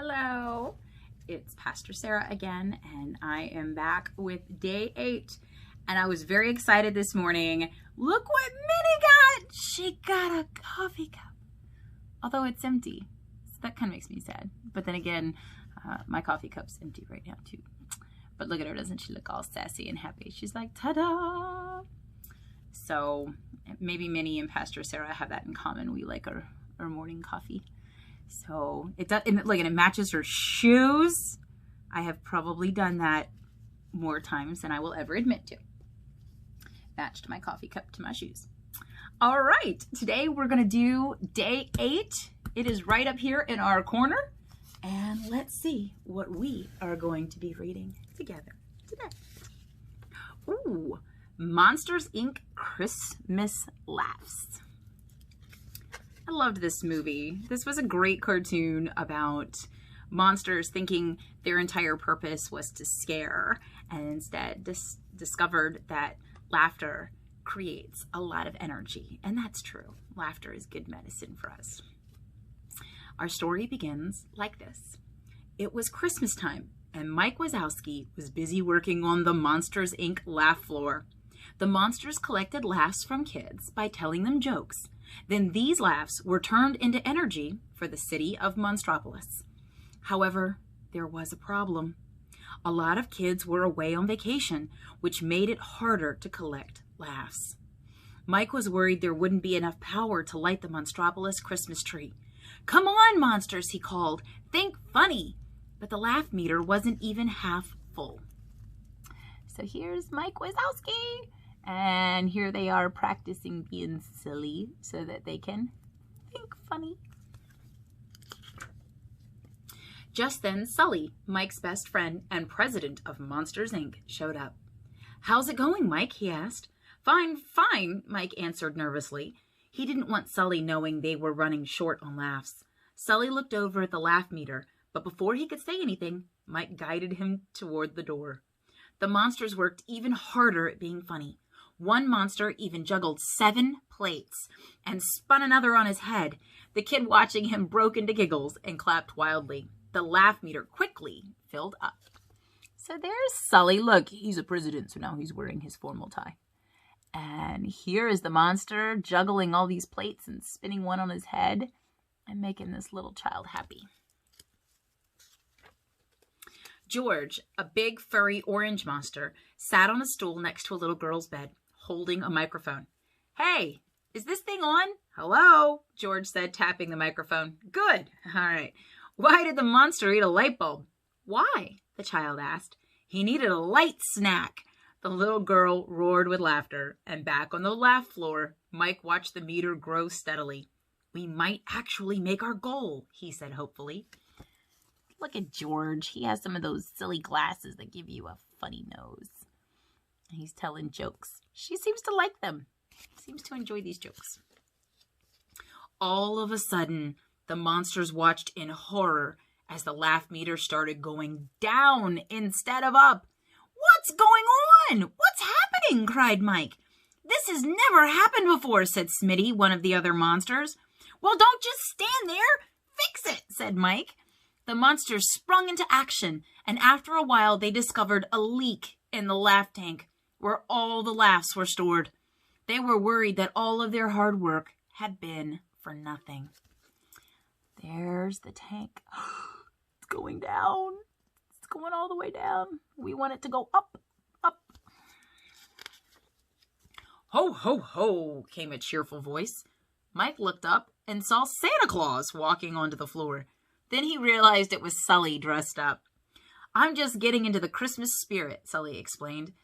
Hello, it's Pastor Sarah again, and I am back with day 8, and I was very excited this morning. Look what Minnie got! She got a coffee cup, although it's empty, so that kind of makes me sad. But then again, my coffee cup's empty right now too. But look at her, doesn't she look all sassy and happy? She's like, ta-da! So maybe Minnie and Pastor Sarah have that in common. We like our morning coffee. So it does, and it matches her shoes. I have probably done that more times than I will ever admit to. Matched my coffee cup to my shoes. All right, today we're gonna do day 8. It is right up here in our corner. And let's see what we are going to be reading together today. Ooh, Monsters, Inc. Christmas Laughs. I loved this movie. This was a great cartoon about monsters thinking their entire purpose was to scare, and instead discovered that laughter creates a lot of energy. And that's true. Laughter is good medicine for us. Our story begins like this. It was Christmas time, and Mike Wazowski was busy working on the Monsters, Inc. laugh floor. The monsters collected laughs from kids by telling them jokes. Then these laughs were turned into energy for the city of Monstropolis. However, there was a problem. A lot of kids were away on vacation, which made it harder to collect laughs. Mike was worried there wouldn't be enough power to light the Monstropolis Christmas tree. "Come on, monsters," he called. "Think funny." But the laugh meter wasn't even half full. So here's Mike Wazowski. And here they are practicing being silly so that they can think funny. Just then, Sully, Mike's best friend and president of Monsters, Inc., showed up. "How's it going, Mike?" he asked. "Fine, fine," Mike answered nervously. He didn't want Sully knowing they were running short on laughs. Sully looked over at the laugh meter, but before he could say anything, Mike guided him toward the door. The monsters worked even harder at being funny. One monster even juggled 7 plates and spun another on his head. The kid watching him broke into giggles and clapped wildly. The laugh meter quickly filled up. So there's Sully. Look, he's a president, so now he's wearing his formal tie. And here is the monster juggling all these plates and spinning one on his head and making this little child happy. George, a big furry orange monster, sat on a stool next to a little girl's bed, holding a microphone. "Hey, is this thing on?" "Hello," George said, tapping the microphone. "Good. All right. Why did the monster eat a light bulb?" "Why?" the child asked. "He needed a light snack." The little girl roared with laughter, and back on the laugh floor, Mike watched the meter grow steadily. "We might actually make our goal," he said hopefully. Look at George. He has some of those silly glasses that give you a funny nose. And he's telling jokes. She seems to like them. Seems to enjoy these jokes. All of a sudden, the monsters watched in horror as the laugh meter started going down instead of up. "What's going on? What's happening?" cried Mike. "This has never happened before," said Smitty, one of the other monsters. "Well, don't just stand there. Fix it," said Mike. The monsters sprung into action, and after a while they discovered a leak in the laugh tank where all the laughs were stored. They were worried that all of their hard work had been for nothing. There's the tank. It's going down. It's going all the way down. We want it to go up, up. "Ho, ho, ho," came a cheerful voice. Mike looked up and saw Santa Claus walking onto the floor. Then he realized it was Sully dressed up. "I'm just getting into the Christmas spirit," Sully explained.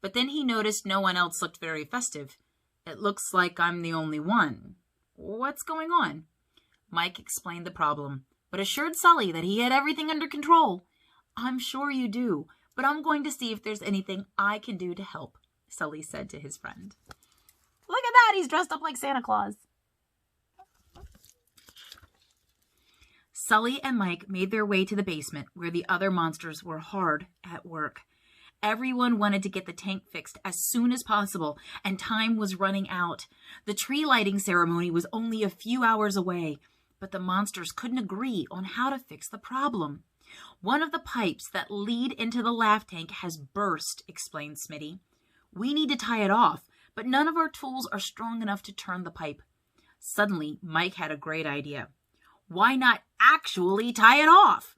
But then he noticed no one else looked very festive. "It looks like I'm the only one. What's going on?" Mike explained the problem, but assured Sully that he had everything under control. "I'm sure you do, but I'm going to see if there's anything I can do to help," Sully said to his friend. Look at that, he's dressed up like Santa Claus. Sully and Mike made their way to the basement where the other monsters were hard at work. Everyone wanted to get the tank fixed as soon as possible, and time was running out. The tree lighting ceremony was only a few hours away, but the monsters couldn't agree on how to fix the problem. One of the pipes that lead into the laugh tank has burst, explained Smitty. We need to tie it off, but none of our tools are strong enough to turn the pipe. Suddenly, Mike had a great idea. Why not actually tie it off?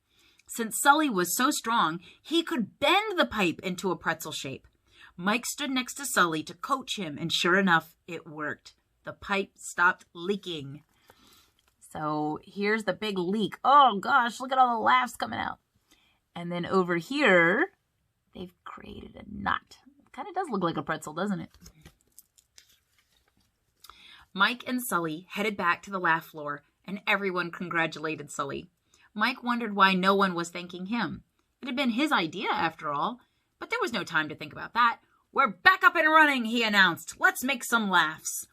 Since Sully was so strong, he could bend the pipe into a pretzel shape. Mike stood next to Sully to coach him, and sure enough, it worked. The pipe stopped leaking. So here's the big leak. Oh gosh, look at all the laughs coming out. And then over here, they've created a knot. It kind of does look like a pretzel, doesn't it? Mike and Sully headed back to the laugh floor, and everyone congratulated Sully. Mike wondered why no one was thanking him. It had been his idea, after all. But there was no time to think about that. We're back up and running, he announced. Let's make some laughs.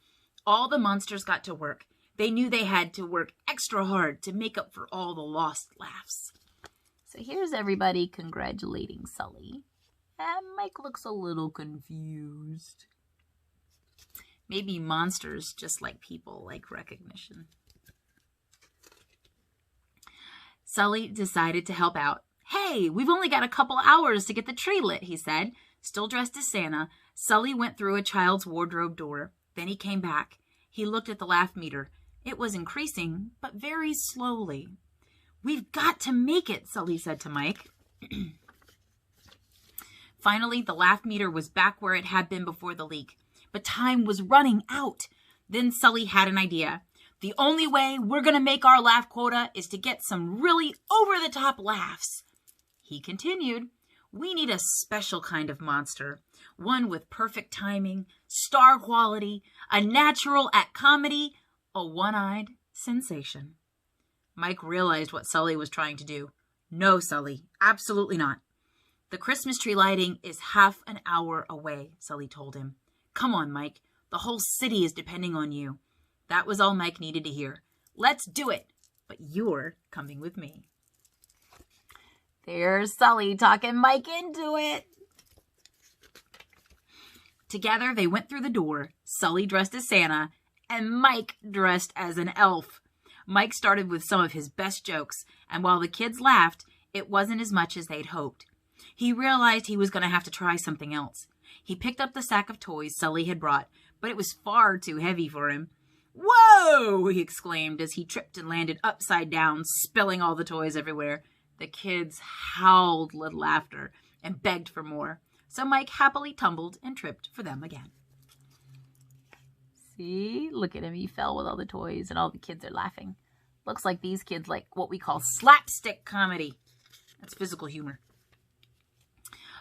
All the monsters got to work. They knew they had to work extra hard to make up for all the lost laughs. So here's everybody congratulating Sully. And Mike looks a little confused. Maybe monsters, just like people, like recognition. Sully decided to help out. Hey, we've only got a couple hours to get the tree lit, he said. Still dressed as Santa, Sully went through a child's wardrobe door. Then he came back. He looked at the laugh meter. It was increasing, but very slowly. We've got to make it, Sully said to Mike. Finally, the laugh meter was back where it had been before the leak. But time was running out. Then Sully had an idea. The only way we're going to make our laugh quota is to get some really over-the-top laughs. He continued, we need a special kind of monster. One with perfect timing, star quality, a natural at comedy, a one-eyed sensation. Mike realized what Sully was trying to do. No, Sully, absolutely not. The Christmas tree lighting is half an hour away, Sully told him. Come on, Mike. The whole city is depending on you. That was all Mike needed to hear. Let's do it. But you're coming with me. There's Sully talking Mike into it. Together, they went through the door, Sully dressed as Santa, and Mike dressed as an elf. Mike started with some of his best jokes, and while the kids laughed, it wasn't as much as they'd hoped. He realized he was going to have to try something else. He picked up the sack of toys Sully had brought, but it was far too heavy for him. Whoa! He exclaimed as he tripped and landed upside down, spilling all the toys everywhere. The kids howled with laughter and begged for more, so Mike happily tumbled and tripped for them again. See? Look at him. He fell with all the toys and all the kids are laughing. Looks like these kids like what we call slapstick comedy. That's physical humor.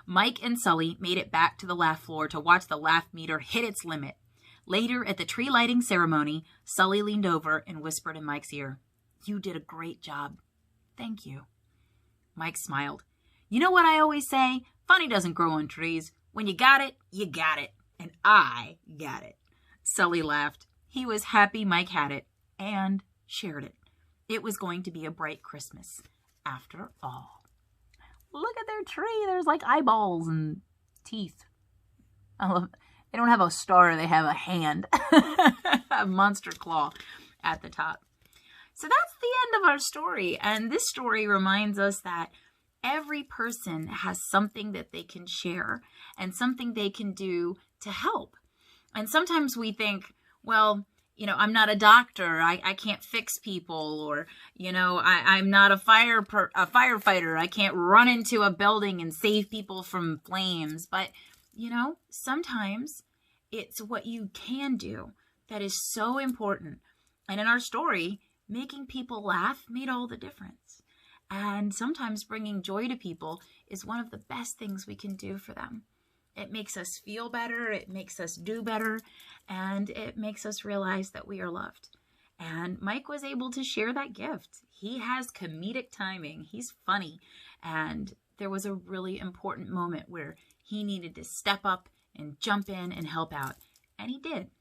Mike and Sully made it back to the laugh floor to watch the laugh meter hit its limit. Later, at the tree lighting ceremony, Sully leaned over and whispered in Mike's ear, "You did a great job. Thank you." Mike smiled. You know what I always say? Funny doesn't grow on trees. When you got it, you got it. And I got it. Sully laughed. He was happy Mike had it and shared it. It was going to be a bright Christmas after all. Look at their tree. There's like eyeballs and teeth. I love it. They don't have a star. They have a hand. A monster claw at the top. So that's the end of our story. And this story reminds us that every person has something that they can share and something they can do to help. And sometimes we think, well, I'm not a doctor. I can't fix people. Or, I'm not a firefighter. I can't run into a building and save people from flames. But, sometimes it's what you can do that is so important. And in our story, making people laugh made all the difference. And sometimes bringing joy to people is one of the best things we can do for them. It makes us feel better, it makes us do better, and it makes us realize that we are loved. And Mike was able to share that gift. He has comedic timing. He's funny. And there was a really important moment where he needed to step up and jump in and help out. And he did.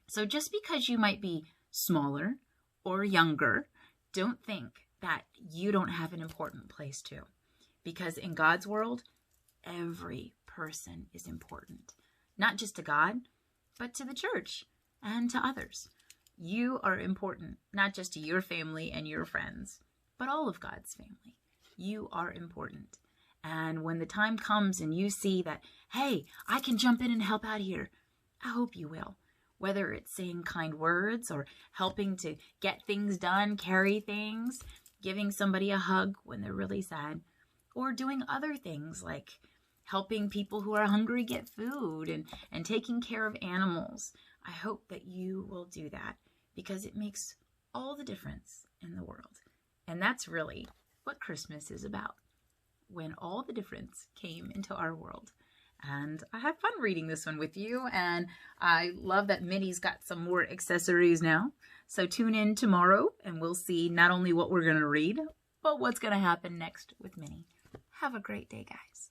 So just because you might be smaller or younger, don't think that you don't have an important place too. Because in God's world, every person is important. Not just to God, but to the church and to others. You are important, not just to your family and your friends, but all of God's family. You are important. And when the time comes and you see that, hey, I can jump in and help out here, I hope you will. Whether it's saying kind words or helping to get things done, carry things, giving somebody a hug when they're really sad, or doing other things like helping people who are hungry get food and taking care of animals. I hope that you will do that because it makes all the difference in the world. And that's really what Christmas is about, when all the difference came into our world. And I had fun reading this one with you, and I love that Minnie's got some more accessories now. So tune in tomorrow and we'll see not only what we're going to read, but what's going to happen next with Minnie. Have a great day, guys.